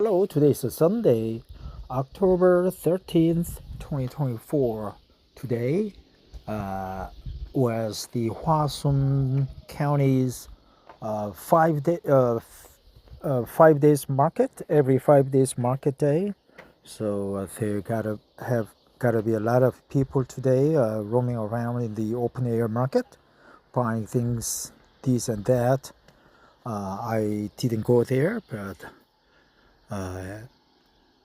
Hello, today is Sunday, October 13th, 2024. Today was the Hwasun County's 5 days market, every 5 days market day. So there gotta be a lot of people today roaming around in the open air market, buying things, this and that. I didn't go there, but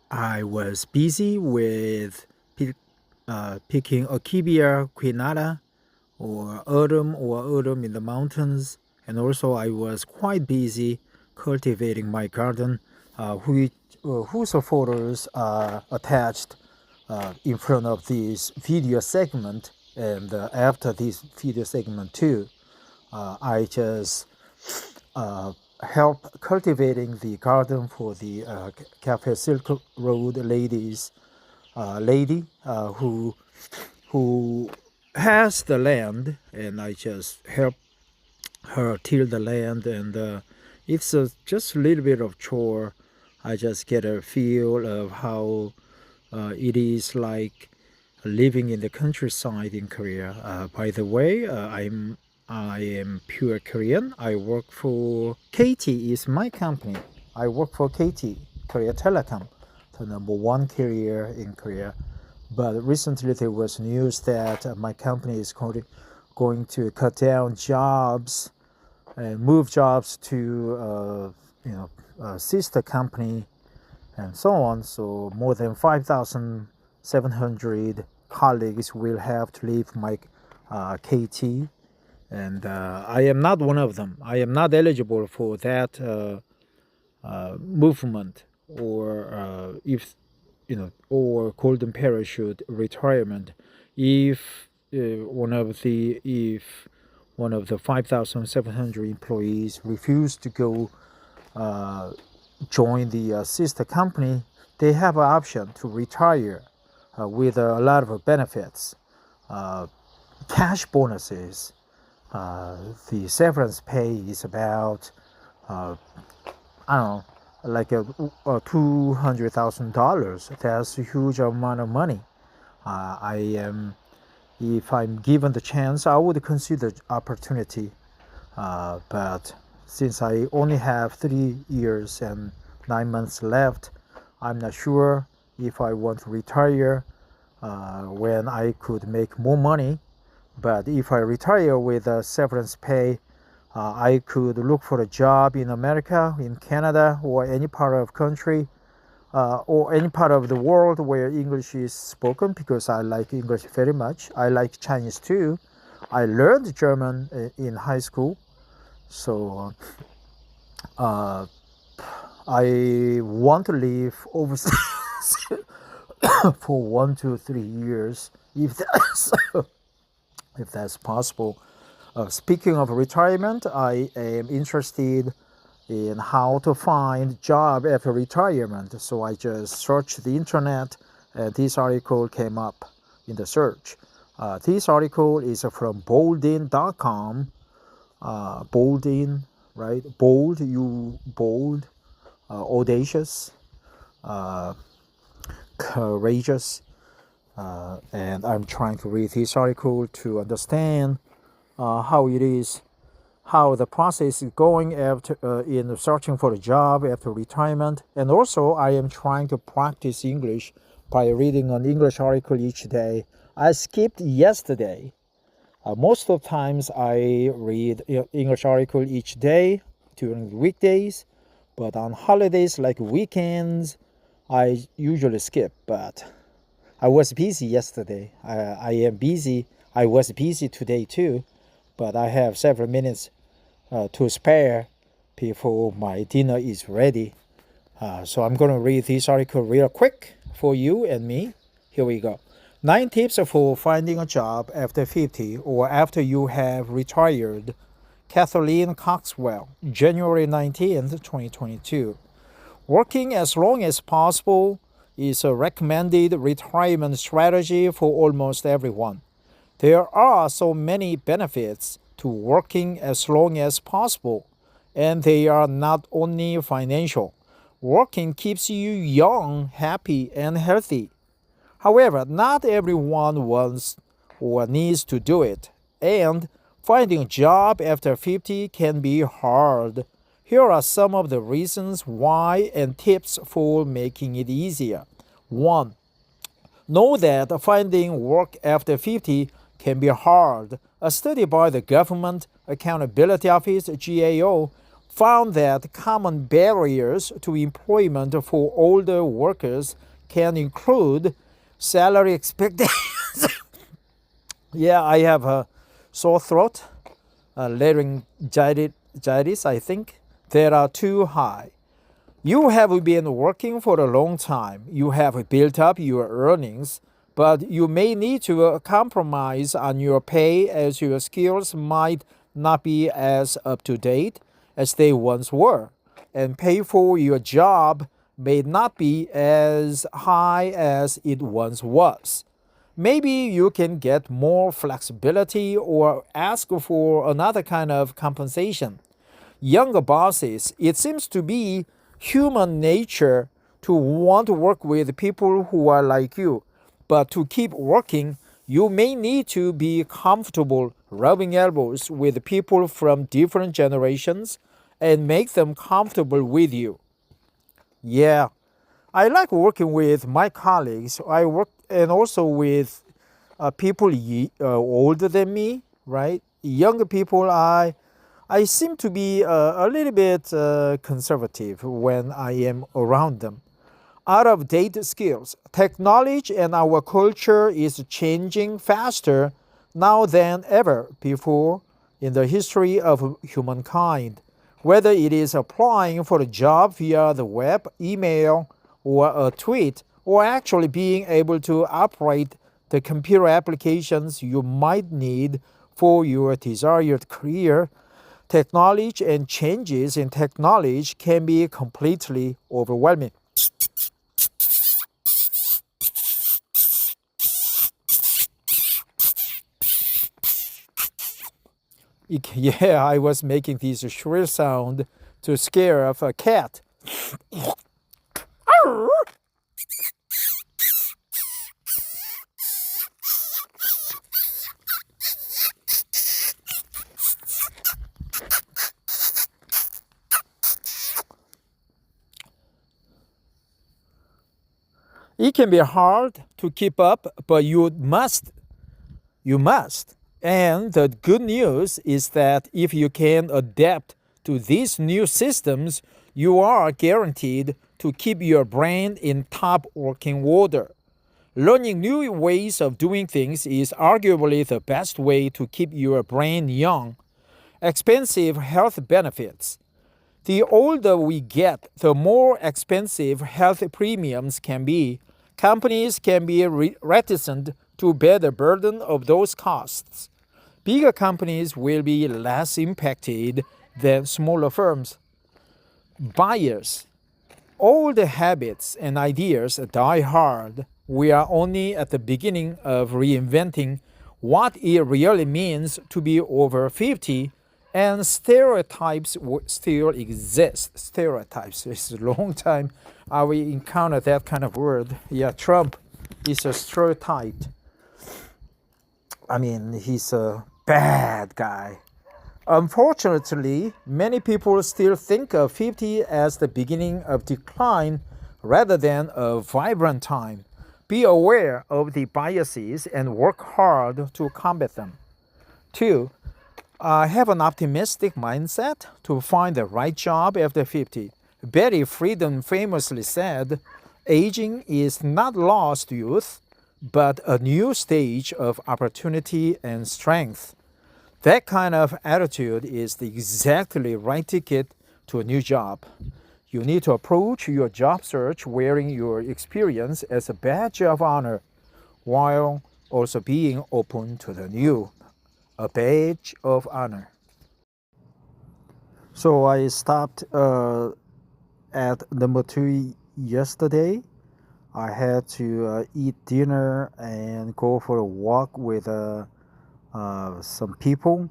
I was busy with picking Akibia quinata or autumn in the mountains, and also I was quite busy cultivating my garden, whose photos are attached in front of this video segment, and after this video segment too. I just uh, help cultivating the garden for the Cafe Silk Road lady who has the land, and I just help her till the land, and it's just a little bit of chore. I just get a feel of how it is like living in the countryside in Korea. By the way, I am pure Korean. I work for KT is my company. I work for KT, Korea Telecom, the number one carrier in Korea. But recently there was news that my company is going to cut down jobs and move jobs to a sister company and so on. So more than 5,700 colleagues will have to leave my KT, and I am not one of them. I am not eligible for that movement, or if or golden parachute retirement. If one of the 5,700 employees refuse to go join the sister company, they have an option to retire with a lot of benefits, uh, cash bonuses. The severance pay is about, I don't know, like $200,000. That's a huge amount of money. If I'm given the chance, I would consider opportunity. But since I only have 3 years and 9 months left, I'm not sure if I want to retire when I could make more money. But if I retire with a severance pay, I could look for a job in America, in Canada, or any part of country, or any part of the world where English is spoken, because I like English very much. I like Chinese too. I learned German in high school, so uh, I want to live overseas for 1 to 3 years, if that's possible. Speaking of retirement, I am interested in how to find job after retirement. So I just searched the internet, and this article came up in the search. This article is from Boldin.com. Boldin, right? Bold, you bold, audacious, uh, courageous. And I'm trying to read this article to understand how it is, how the process is going after in searching for a job after retirement. And also, I am trying to practice English by reading an English article each day. I skipped yesterday. Most of the times I read English article each day during the weekdays, but on holidays like weekends, I usually skip. But I was busy yesterday. I am busy. I was busy today too, but I have several minutes to spare before my dinner is ready. So I'm going to read this article real quick for you and me. Here we go. 9 tips for finding a job after 50 or after you have retired. Kathleen Coxwell, January 19th, 2022. Working as long as possible is a recommended retirement strategy for almost everyone. There are so many benefits to working as long as possible, and they are not only financial. Working keeps you young, happy, and healthy. However, not everyone wants or needs to do it, and finding a job after 50 can be hard. Here are some of the reasons why and tips for making it easier. 1. Know that finding work after 50 can be hard. A study by the Government Accountability Office (GAO) found that common barriers to employment for older workers can include salary expectations. Yeah, I have a sore throat, laryngitis, I think, that are too high. You have been working for a long time. You have built up your earnings, but you may need to compromise on your pay as your skills might not be as up to date as they once were, and pay for your job may not be as high as it once was. Maybe you can get more flexibility or ask for another kind of compensation. Younger bosses, it seems to be human nature to want to work with people who are like you. But to keep working, you may need to be comfortable rubbing elbows with people from different generations and make them comfortable with you. Yeah, I like working with my colleagues. I work and also with people older than me, right? Younger people, I seem to be a little bit conservative when I am around them. Out of date skills. Technology and our culture is changing faster now than ever before in the history of humankind. Whether it is applying for a job via the web, email, or a tweet, or actually being able to operate the computer applications you might need for your desired career, technology and changes in technology can be completely overwhelming. Yeah, I was making this shrill sound to scare off a cat. It can be hard to keep up, but you must. You must. And the good news is that if you can adapt to these new systems, you are guaranteed to keep your brain in top working order. Learning new ways of doing things is arguably the best way to keep your brain young. Expensive health benefits. The older we get, the more expensive health premiums can be. Companies can be reticent to bear the burden of those costs. Bigger companies will be less impacted than smaller firms. Buyers. Old habits and ideas die hard. We are only at the beginning of reinventing what it really means to be over 50, and stereotypes still exist. Stereotypes. It's a long time we encounter that kind of word. Yeah, Trump is a stereotype. I mean, he's a bad guy. Unfortunately, many people still think of 50 as the beginning of decline rather than a vibrant time. Be aware of the biases and work hard to combat them. 2. Have an optimistic mindset to find the right job after 50. Betty Friedan famously said, aging is not lost youth, but a new stage of opportunity and strength. That kind of attitude is the exactly right ticket to a new job. You need to approach your job search wearing your experience as a badge of honor while also being open to the new. A badge of honor. So I stopped at number 2 yesterday. I had to eat dinner and go for a walk with some people,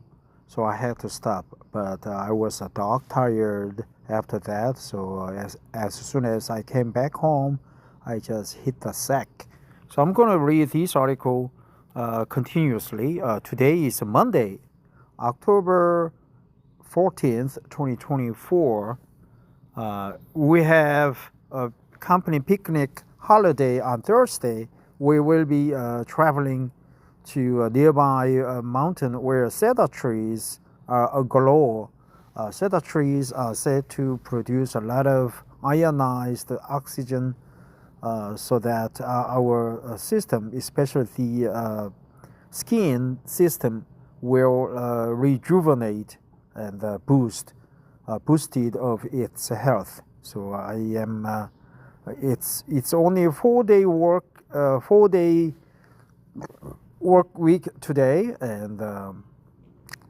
so I had to stop. But I was dog tired after that. So as soon as I came back home, I just hit the sack. So I'm going to read this article continuously. Today is Monday, October 14th, 2024. We have a company picnic holiday on Thursday. We will be traveling to a nearby mountain where cedar trees are aglow. Cedar trees are said to produce a lot of ionized oxygen so that our system, especially the skin system, will rejuvenate and boosted of its health. So I am. It's only a 4 day work week today, and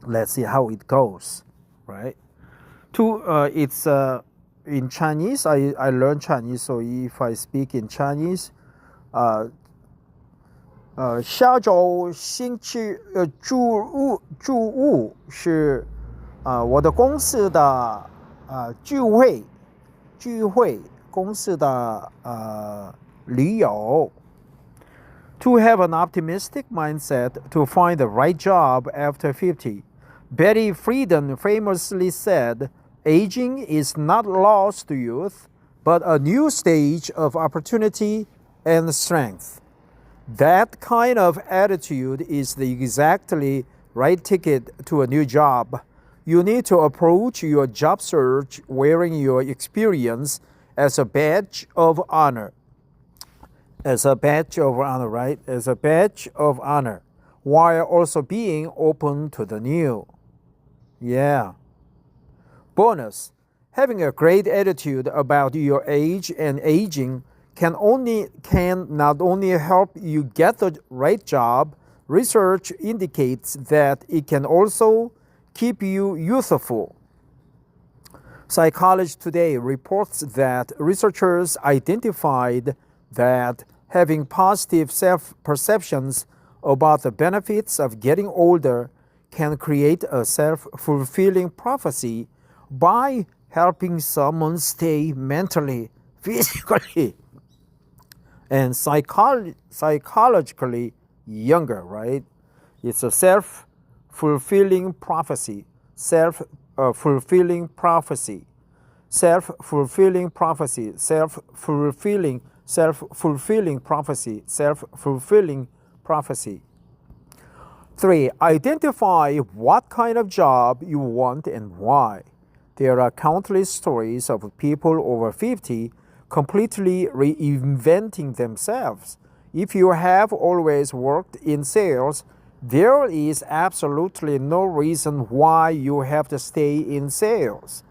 let's see how it goes, right? It's in Chinese. I learned Chinese, so if I speak in Chinese, 下周星期住务是我的公司的聚会公司的旅游。To have an optimistic mindset to find the right job after 50. Betty Friedan famously said, aging is not lost to youth, but a new stage of opportunity and strength. That kind of attitude is the exactly right ticket to a new job. You need to approach your job search wearing your experience as a badge of honor. As a badge of honor, right? As a badge of honor, while also being open to the new. Yeah. Bonus. Having a great attitude about your age and aging can not only help you get the right job, research indicates that it can also keep you youthful. Psychology Today reports that researchers identified that having positive self-perceptions about the benefits of getting older can create a self-fulfilling prophecy by helping someone stay mentally, physically, and psychologically younger, right? It's a self-fulfilling prophecy. Self-fulfilling prophecy. Self-fulfilling prophecy. Self-fulfilling prophecy. Self-fulfilling prophecy. 3. Identify what kind of job you want and why. There are countless stories of people over 50 completely reinventing themselves. If you have always worked in sales, there is absolutely no reason why you have to stay in sales.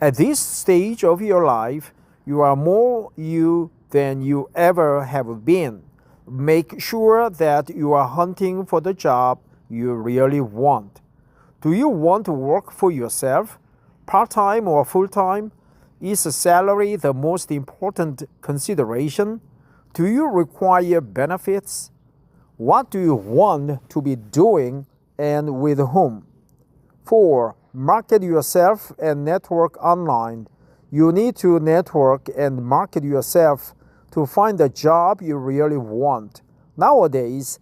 At this stage of your life, you are more you than you ever have been. Make sure that you are hunting for the job you really want. Do you want to work for yourself, part-time or full-time? Is salary the most important consideration? Do you require benefits? What do you want to be doing and with whom? 4. Market yourself and network online. You need to network and market yourself to find the job you really want. Nowadays,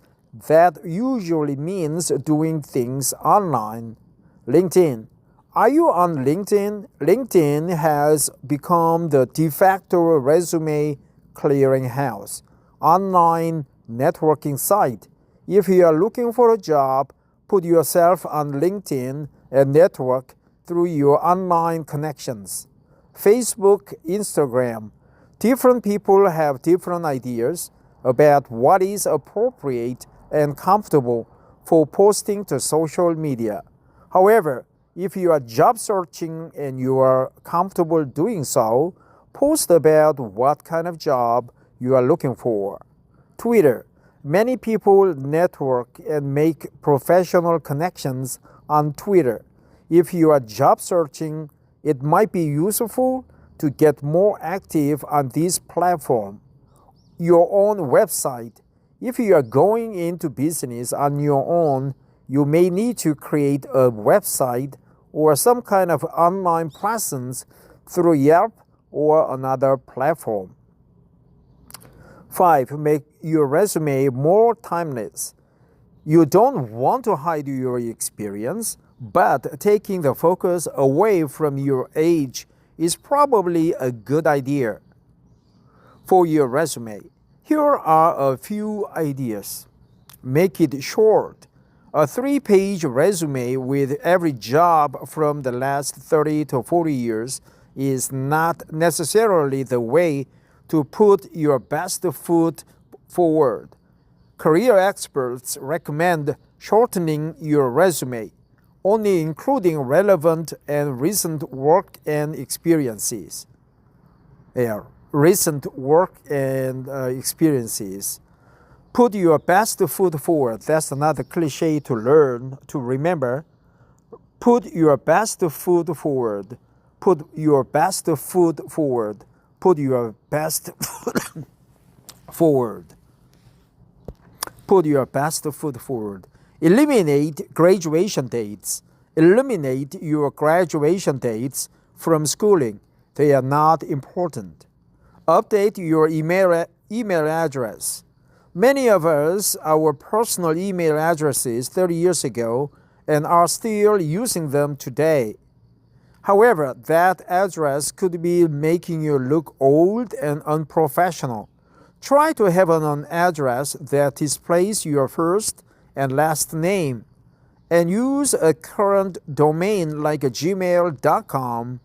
that usually means doing things online. LinkedIn. Are you on LinkedIn? LinkedIn has become the de facto resume clearinghouse, online networking site. If you are looking for a job, put yourself on LinkedIn and network through your online connections. Facebook, Instagram. Different people have different ideas about what is appropriate and comfortable for posting to social media. However, if you are job searching and you are comfortable doing so, post about what kind of job you are looking for. Twitter. Many people network and make professional connections on Twitter. If you are job searching, it might be useful to get more active on this platform. Your own website. If you are going into business on your own, you may need to create a website or some kind of online presence through Yelp or another platform. 5. Make your resume more timeless. You don't want to hide your experience, but taking the focus away from your age is probably a good idea. For your resume, here are a few ideas. Make it short. A 3-page resume with every job from the last 30 to 40 years is not necessarily the way to put your best foot forward. Career experts recommend shortening your resume, only including relevant and recent work and experiences. Put your best foot forward. That's another cliche to learn, to remember. Put your best foot forward. Put your best foot forward. Put your best forward. Put your best foot forward. Eliminate graduation dates. Eliminate your graduation dates from schooling. They are not important. Update your email address. Many of us, our personal email addresses 30 years ago and are still using them today. However, that address could be making you look old and unprofessional. Try to have an address that displays your first and last name, and use a current domain like gmail.com.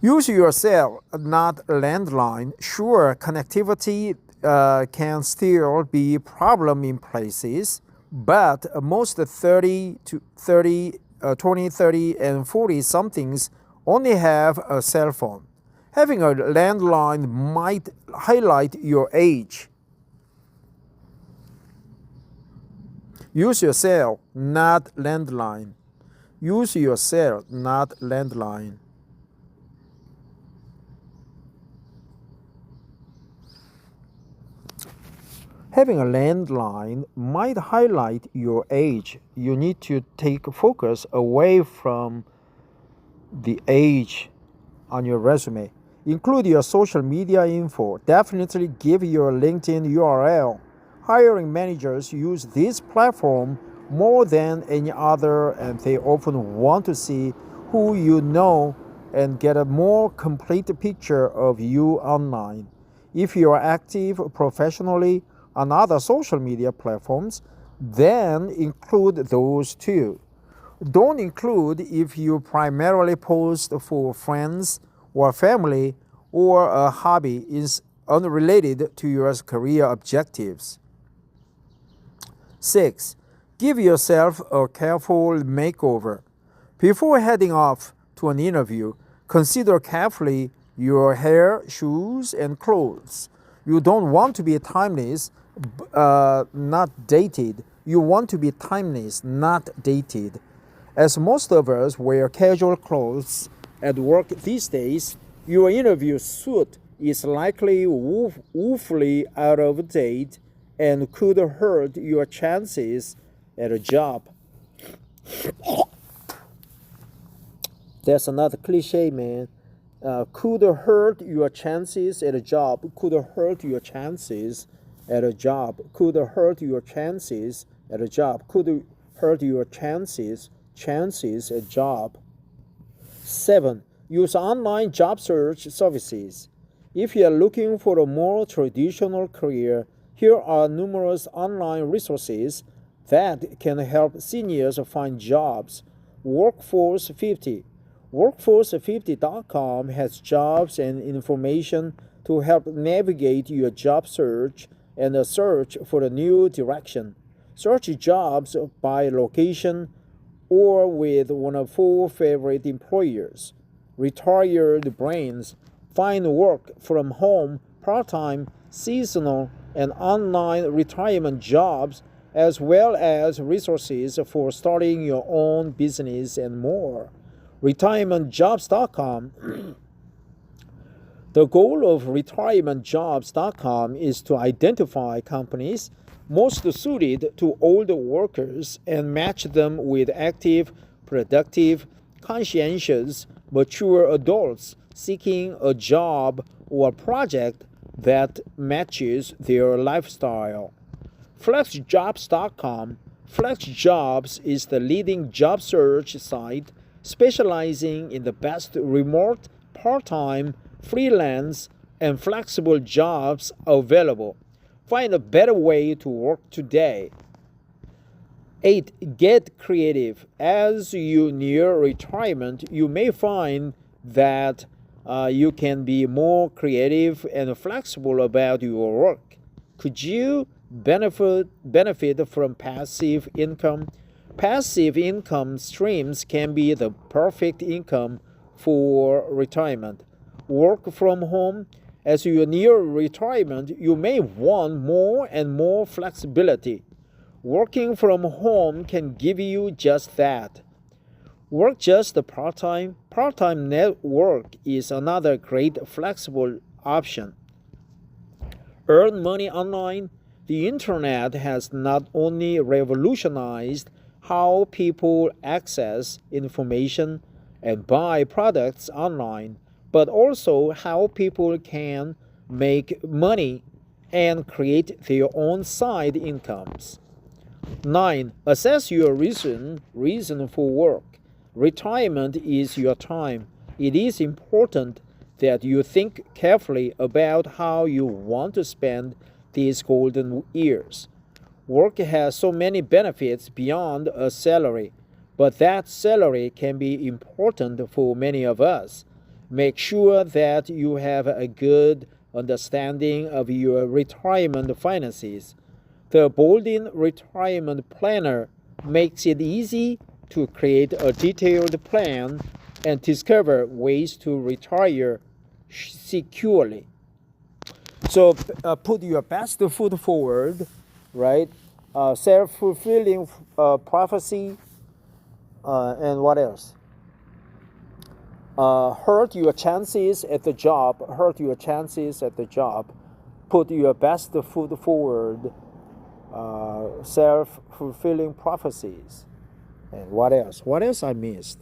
Use your cell, not landline. Sure, connectivity can still be a problem in places, but most 20, 30, and 40-somethings only have a cell phone. Having a landline might highlight your age. Use your cell, not landline. Use your cell, not landline. Having a landline might highlight your age. You need to take focus away from the age on your resume. Include your social media info. Definitely give your LinkedIn URL. Hiring managers use this platform more than any other, and they often want to see who you know and get a more complete picture of you online. If you are active professionally on other social media platforms, then include those too. Don't include if you primarily post for friends or family or a hobby is unrelated to your career objectives. 6. Give yourself a careful makeover. Before heading off to an interview, consider carefully your hair, shoes, and clothes. You don't want to be timeless, not dated. You want to be timeless, not dated. As most of us wear casual clothes at work these days, your interview suit is likely woefully out of date and could hurt your chances at a job. That's another cliche, man. Could hurt your chances at a job. Could hurt your chances at a job. Could hurt your chances at a job. Could hurt your chances at job. 7. Use online job search services. If you are looking for a more traditional career, here are numerous online resources that can help seniors find jobs. Workforce 50. Workforce50.com has jobs and information to help navigate your job search and a search for a new direction. Search jobs by location or with one of 4 favorite employers. Retired brains find work from home, part-time, seasonal, and online retirement jobs, as well as resources for starting your own business and more. RetirementJobs.com. The goal of RetirementJobs.com is to identify companies most suited to older workers and match them with active, productive, conscientious, mature adults seeking a job or project that matches their lifestyle. FlexJobs.com. FlexJobs is the leading job search site specializing in the best remote, part-time, freelance, and flexible jobs available. Find a better way to work today. 8. Get creative. As you near retirement, you may find that you can be more creative and flexible about your work. Could you benefit from passive income? Passive income streams can be the perfect income for retirement. Work from home. As you near retirement, you may want more and more flexibility. Working from home can give you just that. Work just part-time. Part-time network is another great flexible option. Earn money online. The internet has not only revolutionized how people access information and buy products online, but also how people can make money and create their own side incomes. 9. Assess your reason for work. Retirement is your time. It is important that you think carefully about how you want to spend these golden years. Work has so many benefits beyond a salary, but that salary can be important for many of us. Make sure that you have a good understanding of your retirement finances. The Bolden Retirement Planner makes it easy to create a detailed plan and discover ways to retire securely. So put your best foot forward, right? Self-fulfilling prophecy, and what else? Hurt your chances at the job. Put your best foot forward. Self-fulfilling prophecies. And what else? What else I missed?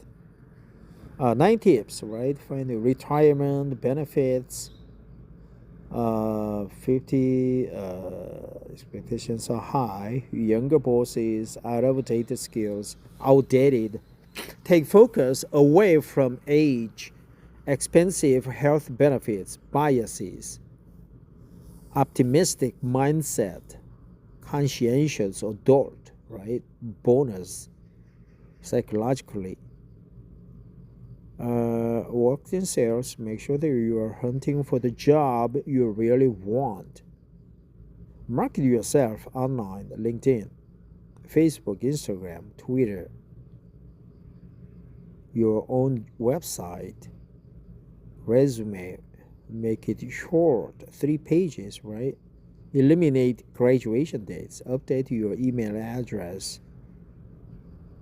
9 tips, right? Find the retirement benefits. 50 expectations are high. Younger bosses, outdated skills, outdated. Take focus away from age, expensive health benefits, biases, optimistic mindset, conscientious adult, right? Bonus, psychologically. Work in sales, make sure that you are hunting for the job you really want. Market yourself online, LinkedIn, Facebook, Instagram, Twitter, your own website, resume, make it short, 3 pages, right? Eliminate graduation dates, update your email address.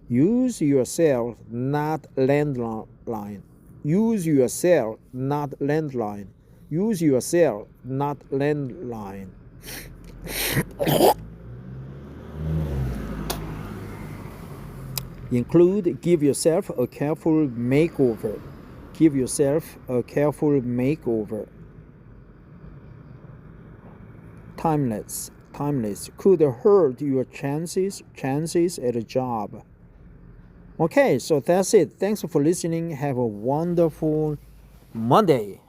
Use your cell, not landline. Use your cell, not landline. Use your cell, not landline. Include, give yourself a careful makeover. Give yourself a careful makeover. Timeless could hurt your chances at a job. Okay, so that's it. Thanks for listening. Have a wonderful Monday.